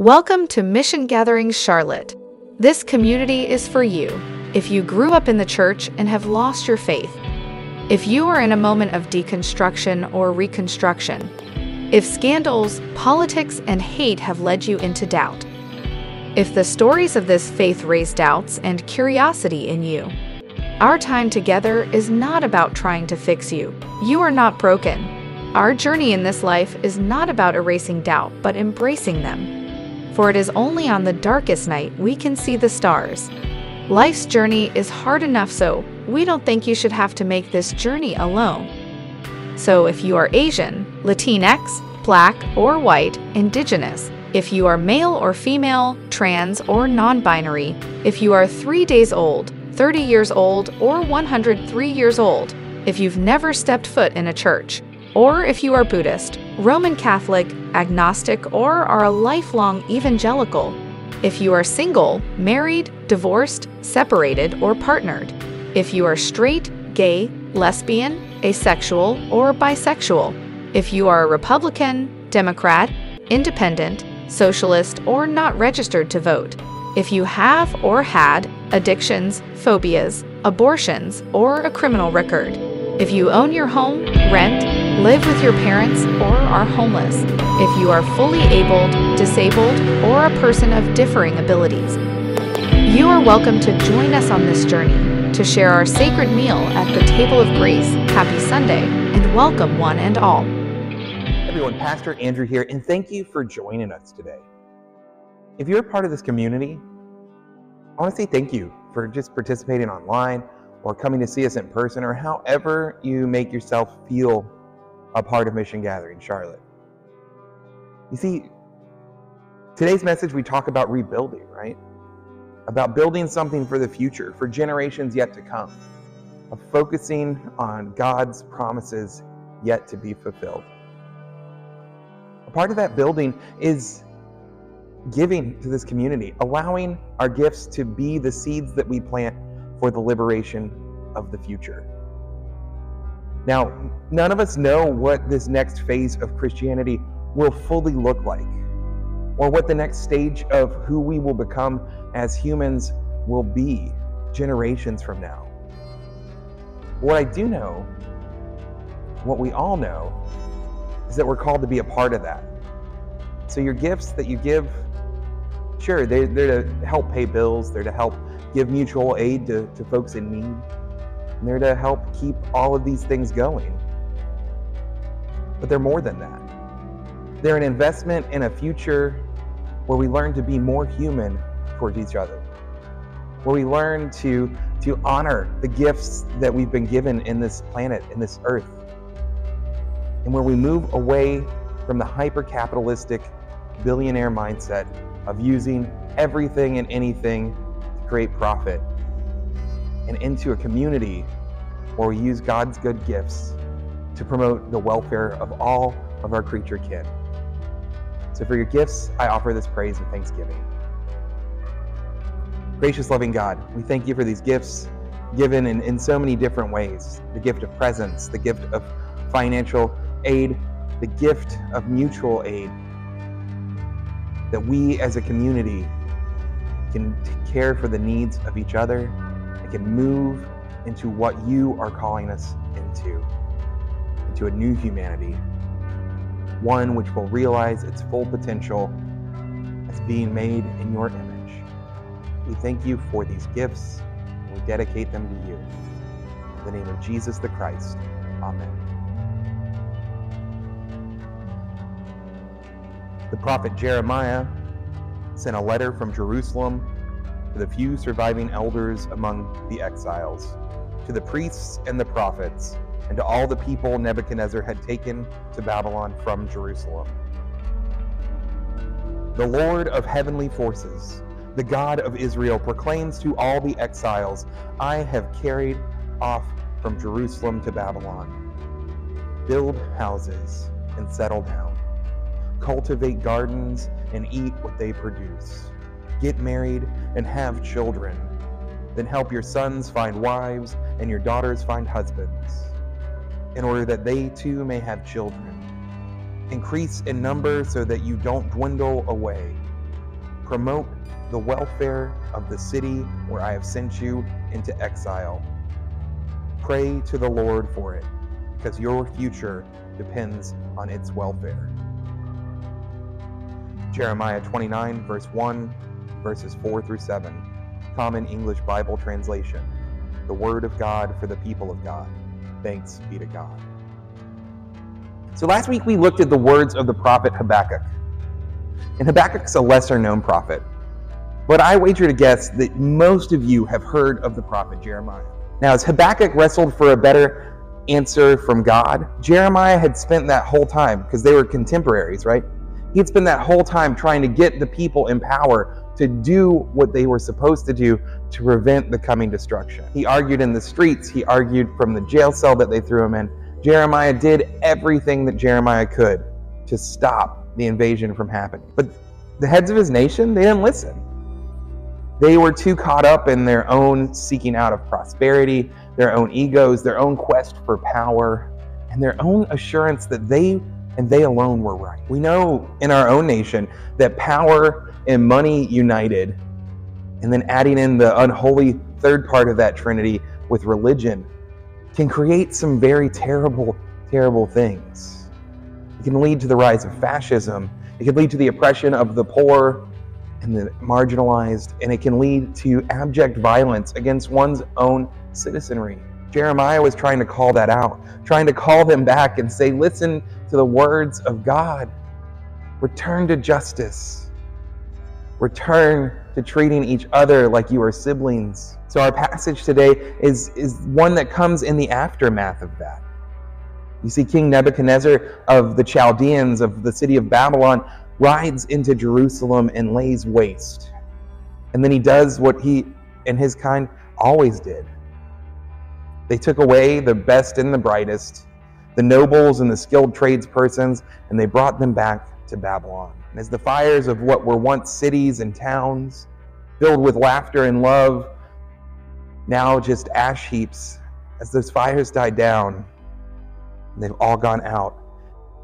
Welcome to Mission Gathering Charlotte. This community is for you. If you grew up in the church and have lost your faith, if you are in a moment of deconstruction or reconstruction, if scandals, politics, and hate have led you into doubt, if the stories of this faith raise doubts and curiosity in you, our time together is not about trying to fix you. You are not broken. Our journey in this life is not about erasing doubt, but embracing them. For it is only on the darkest night we can see the stars. Life's journey is hard enough, so we don't think you should have to make this journey alone. So if you are Asian, Latinx, Black or White, Indigenous, if you are male or female, trans or non-binary, if you are 3 days old, 30 years old, or 103 years old, if you've never stepped foot in a church, or if you are Buddhist, Roman Catholic, agnostic, or are a lifelong evangelical, if you are single, married, divorced, separated, or partnered, if you are straight, gay, lesbian, asexual, or bisexual, if you are a Republican, Democrat, independent, socialist, or not registered to vote, if you have or had addictions, phobias, abortions, or a criminal record, if you own your home, rent, live with your parents, or are homeless, if you are fully abled, disabled, or a person of differing abilities, you are welcome to join us on this journey, to share our sacred meal at the table of grace. Happy Sunday, and welcome one and all. Everyone, Pastor Andrew here, and thank you for joining us today. If you're a part of this community, I want to say thank you for just participating online or coming to see us in person, or however you make yourself feel a part of Mission Gathering Charlotte. You see, today's message we talk about rebuilding, right? About building something for the future, for generations yet to come, of focusing on God's promises yet to be fulfilled. A part of that building is giving to this community, allowing our gifts to be the seeds that we plant for the liberation of the future. Now, none of us know what this next phase of Christianity will fully look like, or what the next stage of who we will become as humans will be generations from now. What I do know, what we all know, is that we're called to be a part of that. So your gifts that you give, sure, they're to help pay bills, they're to help give mutual aid to folks in need, and they're to help keep all of these things going. But they're more than that. They're an investment in a future where we learn to be more human towards each other, where we learn to honor the gifts that we've been given in this planet, in this earth, and where we move away from the hyper-capitalistic billionaire mindset of using everything and anything to create profit, and into a community where we use God's good gifts to promote the welfare of all of our creature kin. So for your gifts, I offer this praise and thanksgiving. Gracious, loving God, we thank you for these gifts given in so many different ways. The gift of presence, the gift of financial aid, the gift of mutual aid, that we as a community can care for the needs of each other and can move into what you are calling us into a new humanity, one which will realize its full potential as being made in your image. We thank you for these gifts, and we dedicate them to you. In the name of Jesus the Christ, amen. The prophet Jeremiah sent a letter from Jerusalem to the few surviving elders among the exiles, to the priests and the prophets, and to all the people Nebuchadnezzar had taken to Babylon from Jerusalem. The Lord of heavenly forces, the God of Israel, proclaims to all the exiles, I have carried off from Jerusalem to Babylon. Build houses and settle down. Cultivate gardens and eat what they produce. Get married and have children. Then help your sons find wives and your daughters find husbands, in order that they too may have children. Increase in number so that you don't dwindle away. Promote the welfare of the city where I have sent you into exile. Pray to the Lord for it, because your future depends on its welfare. Jeremiah 29, verse 1, verses 4 through 7. Common English Bible translation. The word of God for the people of God. Thanks be to God. So last week we looked at the words of the prophet Habakkuk. And Habakkuk's a lesser known prophet. But I wager to guess that most of you have heard of the prophet Jeremiah. Now, as Habakkuk wrestled for a better answer from God, Jeremiah had spent that whole time, because they were contemporaries, right? He had spent that whole time trying to get the people in power to do what they were supposed to do to prevent the coming destruction. He argued in the streets. He argued from the jail cell that they threw him in. Jeremiah did everything that Jeremiah could to stop the invasion from happening. But the heads of his nation, they didn't listen. They were too caught up in their own seeking out of prosperity, their own egos, their own quest for power, and their own assurance that they and they alone were right. We know in our own nation that power and money united, and then adding in the unholy third part of that trinity with religion, can create some very terrible, terrible things. It can lead to the rise of fascism. It can lead to the oppression of the poor and the marginalized, and it can lead to abject violence against one's own citizenry. Jeremiah was trying to call that out, trying to call them back and say, listen to the words of God. Return to justice. Return to treating each other like you are siblings. So our passage today is one that comes in the aftermath of that. You see, King Nebuchadnezzar of the Chaldeans of the city of Babylon rides into Jerusalem and lays waste. And then he does what he and his kind always did. They took away the best and the brightest, the nobles and the skilled tradespersons, and they brought them back to Babylon. And as the fires of what were once cities and towns, filled with laughter and love, now just ash heaps, as those fires died down, they've all gone out.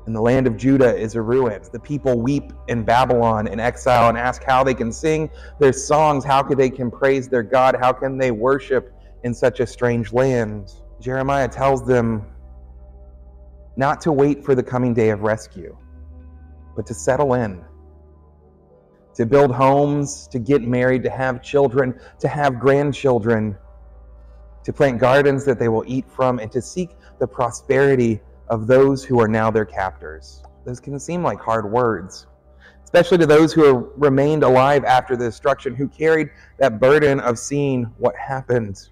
And the land of Judah is a ruin. The people weep in Babylon in exile and ask how they can sing their songs, how they can praise their God, how can they worship in such a strange land. Jeremiah tells them not to wait for the coming day of rescue, but to settle in, to build homes, to get married, to have children, to have grandchildren, to plant gardens that they will eat from, and to seek the prosperity of those who are now their captors. Those can seem like hard words, especially to those who have remained alive after the destruction, who carried that burden of seeing what happened.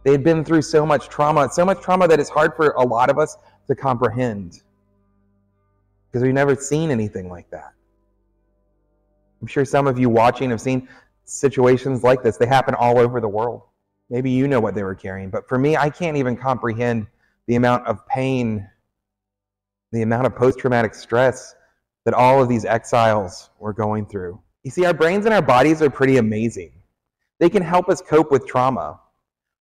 They had been through so much trauma that it's hard for a lot of us to comprehend, because we've never seen anything like that. I'm sure some of you watching have seen situations like this. They happen all over the world. Maybe you know what they were carrying, but for me, I can't even comprehend the amount of pain, the amount of post-traumatic stress that all of these exiles were going through. You see, our brains and our bodies are pretty amazing. They can help us cope with trauma.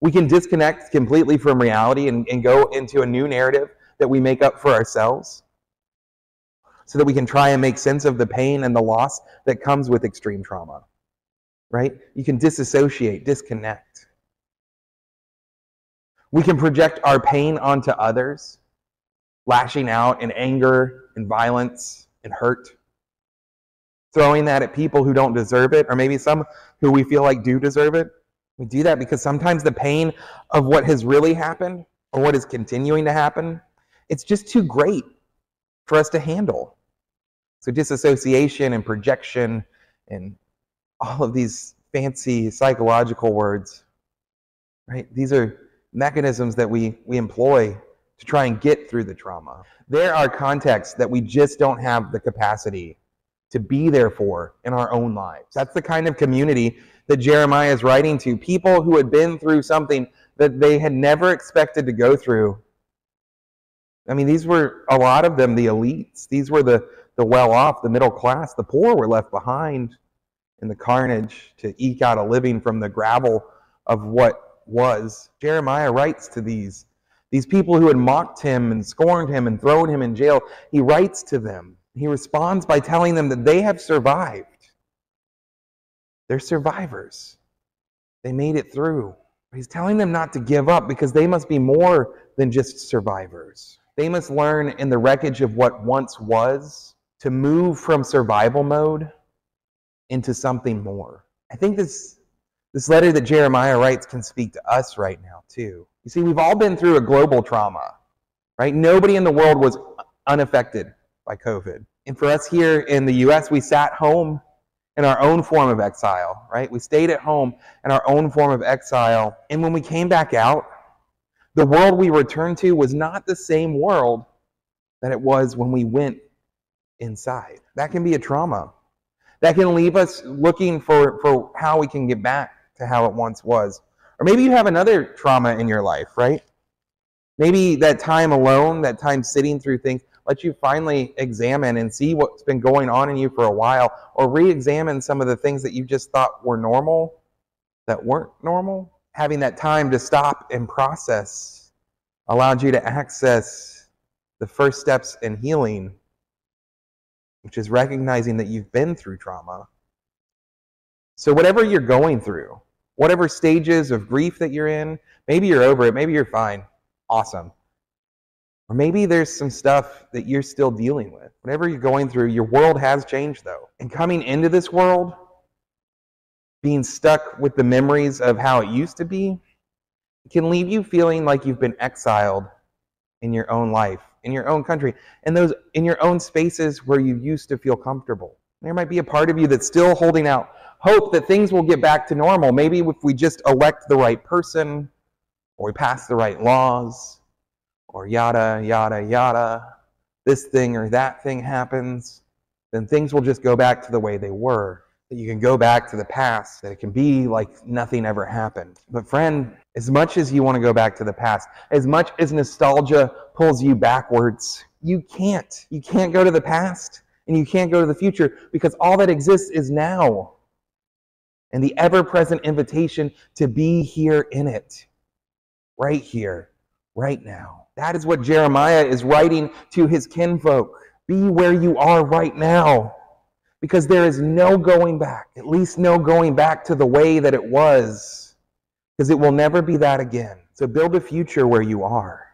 We can disconnect completely from reality and go into a new narrative that we make up for ourselves so that we can try and make sense of the pain and the loss that comes with extreme trauma, right? You can disassociate, disconnect. We can project our pain onto others, lashing out in anger and violence and hurt, throwing that at people who don't deserve it, or maybe some who we feel like do deserve it. We do that because sometimes the pain of what has really happened, or what is continuing to happen, it's just too great for us to handle. So disassociation and projection and all of these fancy psychological words, right? These are mechanisms that we employ to try and get through the trauma. There are contexts that we just don't have the capacity to be there for in our own lives. That's the kind of community that Jeremiah is writing to, people who had been through something that they had never expected to go through. I mean, these were, a lot of them, the elites. These were the well-off, the middle class. The poor were left behind in the carnage to eke out a living from the gravel of what was. Jeremiah writes to these people who had mocked him and scorned him and thrown him in jail. He writes to them. He responds by telling them that they have survived. They're survivors. They made it through. He's telling them not to give up because they must be more than just survivors. They must learn in the wreckage of what once was to move from survival mode into something more. I think this letter that Jeremiah writes can speak to us right now too. You see, we've all been through a global trauma, right? Nobody in the world was unaffected by COVID. And for us here in the US, we sat home in our own form of exile, right? We stayed at home in our own form of exile. And when we came back out, the world we returned to was not the same world that it was when we went inside. That can be a trauma. That can leave us looking for how we can get back to how it once was. Or maybe you have another trauma in your life, right? Maybe that time alone, that time sitting through things, let you finally examine and see what's been going on in you for a while, or re-examine some of the things that you just thought were normal that weren't normal. Having that time to stop and process allowed you to access the first steps in healing, which is recognizing that you've been through trauma. So whatever you're going through, whatever stages of grief that you're in, maybe you're over it, maybe you're fine, awesome. Or maybe there's some stuff that you're still dealing with. Whatever you're going through, your world has changed though. And coming into this world, being stuck with the memories of how it used to be, it can leave you feeling like you've been exiled in your own life, in your own country, and those in your own spaces where you used to feel comfortable. There might be a part of you that's still holding out hope that things will get back to normal. Maybe if we just elect the right person, or we pass the right laws, or yada, yada, yada, this thing or that thing happens, then things will just go back to the way they were. That you can go back to the past, that it can be like nothing ever happened. But friend, as much as you want to go back to the past, as much as nostalgia pulls you backwards, you can't. You can't go to the past and you can't go to the future because all that exists is now. And the ever-present invitation to be here in it. Right here, right now. That is what Jeremiah is writing to his kinfolk. Be where you are right now. Because there is no going back, at least no going back to the way that it was. Because it will never be that again. So build a future where you are.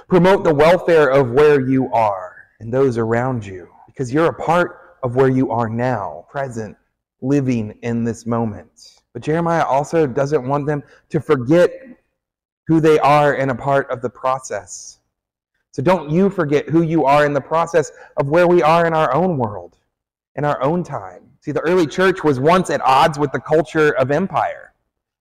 Promote the welfare of where you are and those around you. Because you're a part of where you are now, present, living in this moment. But Jeremiah also doesn't want them to forget who they are and a part of the process. So don't you forget who you are in the process of where we are in our own world. In our own time. See, the early church was once at odds with the culture of empire.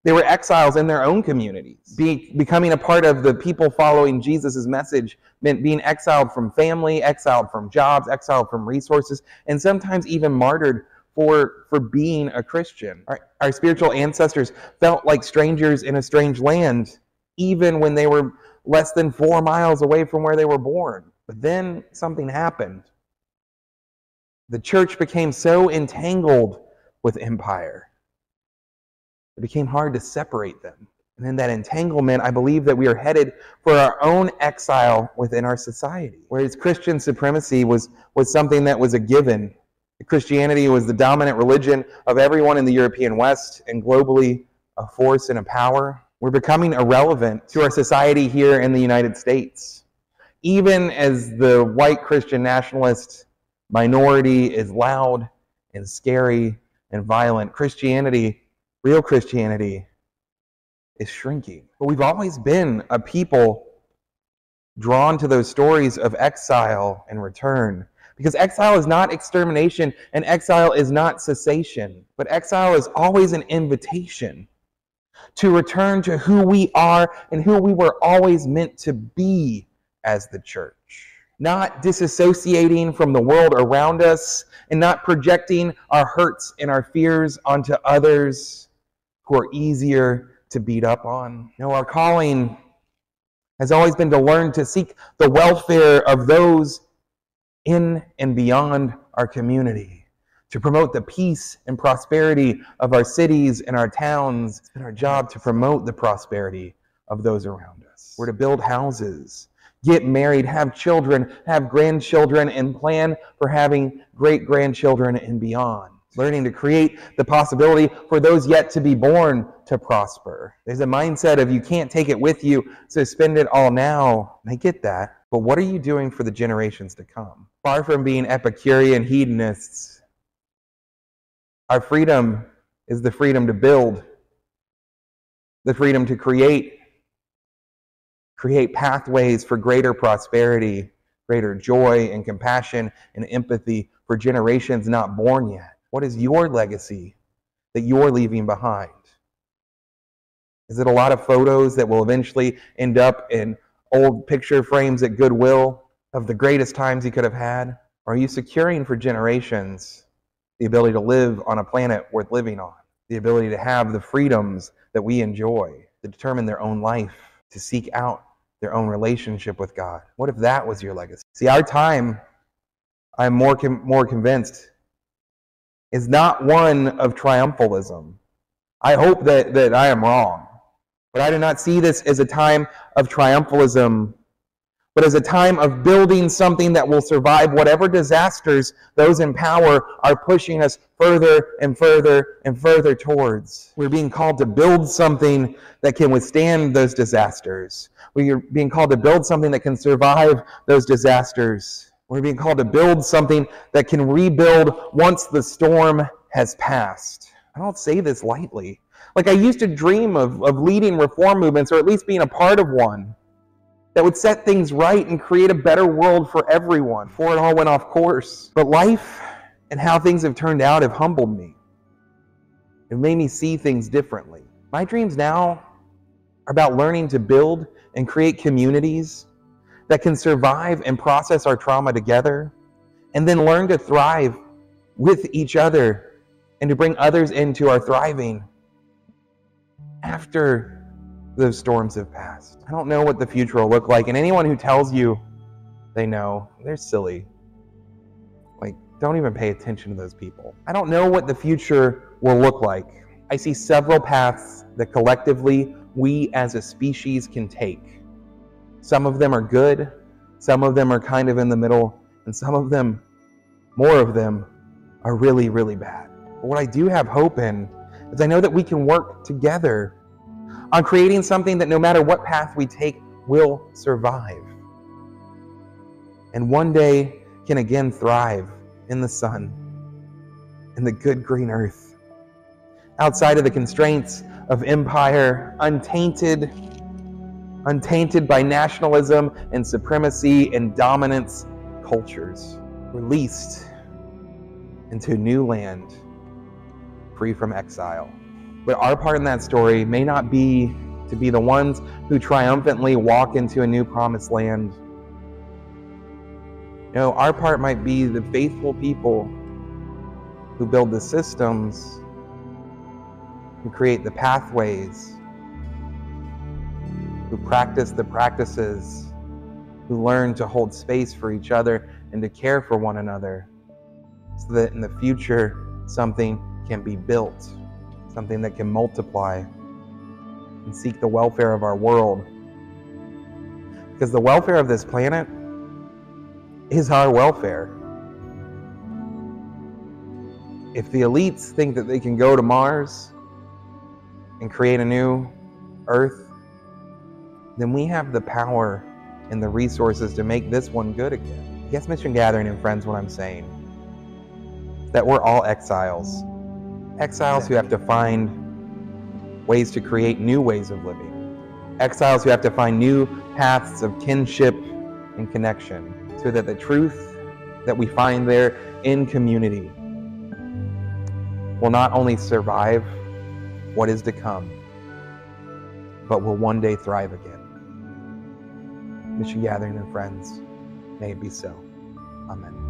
They were exiles in their own communities. Becoming a part of the people following Jesus' message meant being exiled from family, exiled from jobs, exiled from resources, and sometimes even martyred for being a Christian. Our spiritual ancestors felt like strangers in a strange land, even when they were less than 4 miles away from where they were born. But then something happened. The church became so entangled with empire. It became hard to separate them. And in that entanglement, I believe that we are headed for our own exile within our society. Whereas Christian supremacy was something that was a given. Christianity was the dominant religion of everyone in the European West and globally a force and a power. We're becoming irrelevant to our society here in the United States. Even as the white Christian nationalist minority is loud and scary and violent, Christianity, real Christianity, is shrinking. But we've always been a people drawn to those stories of exile and return. Because exile is not extermination and exile is not cessation. But exile is always an invitation to return to who we are and who we were always meant to be as the church. Not disassociating from the world around us and not projecting our hurts and our fears onto others who are easier to beat up on. No, our calling has always been to learn to seek the welfare of those in and beyond our community, to promote the peace and prosperity of our cities and our towns. It's been our job to promote the prosperity of those around us. We're to build houses, get married, have children, have grandchildren, and plan for having great-grandchildren and beyond. learning to create the possibility for those yet to be born to prosper. There's a mindset of you can't take it with you, so spend it all now. I get that. But what are you doing for the generations to come? Far from being Epicurean hedonists, our freedom is the freedom to build, the freedom to create pathways for greater prosperity, greater joy and compassion and empathy for generations not born yet. What is your legacy that you're leaving behind? Is it a lot of photos that will eventually end up in old picture frames at Goodwill of the greatest times you could have had? Or are you securing for generations the ability to live on a planet worth living on? The ability to have the freedoms that we enjoy, to determine their own life, to seek out their own relationship with God? What if that was your legacy? See, our time, I'm more convinced, is not one of triumphalism. I hope that I am wrong, but I do not see this as a time of triumphalism, but as a time of building something that will survive whatever disasters those in power are pushing us further and further and further towards. We're being called to build something that can withstand those disasters. We are being called to build something that can survive those disasters. We're being called to build something that can rebuild once the storm has passed. I don't say this lightly. Like, I used to dream of leading reform movements, or at least being a part of one, that would set things right and create a better world for everyone before it all went off course. But life and how things have turned out have humbled me. It made me see things differently. My dreams now are about learning to build and create communities that can survive and process our trauma together, and then learn to thrive with each other and to bring others into our thriving after those storms have passed. I don't know what the future will look like, and anyone who tells you they know, they're silly. Like, don't even pay attention to those people. I don't know what the future will look like. I see several paths that collectively we as a species can take. Some of them are good, some of them are kind of in the middle, and some of them, more of them, are really, really bad. But what I do have hope in is I know that we can work together on creating something that no matter what path we take will survive, and one day can again thrive in the sun, in the good green earth, outside of the constraints of empire, untainted by nationalism and supremacy and dominance cultures, released into a new land, free from exile. But our part in that story may not be to be the ones who triumphantly walk into a new promised land. No, our part might be the faithful people who build the systems, who create the pathways, who practice the practices, who learn to hold space for each other and to care for one another, so that in the future something can be built, something that can multiply and seek the welfare of our world. Because the welfare of this planet is our welfare. If the elites think that they can go to Mars and create a new Earth, then we have the power and the resources to make this one good again. I guess Mission Gathering and friends, what I'm saying is that we're all exiles. Exiles who have to find ways to create new ways of living. Exiles who have to find new paths of kinship and connection, so that the truth that we find there in community will not only survive what is to come, but will one day thrive again. Mission Gathering and friends, may it be so. Amen.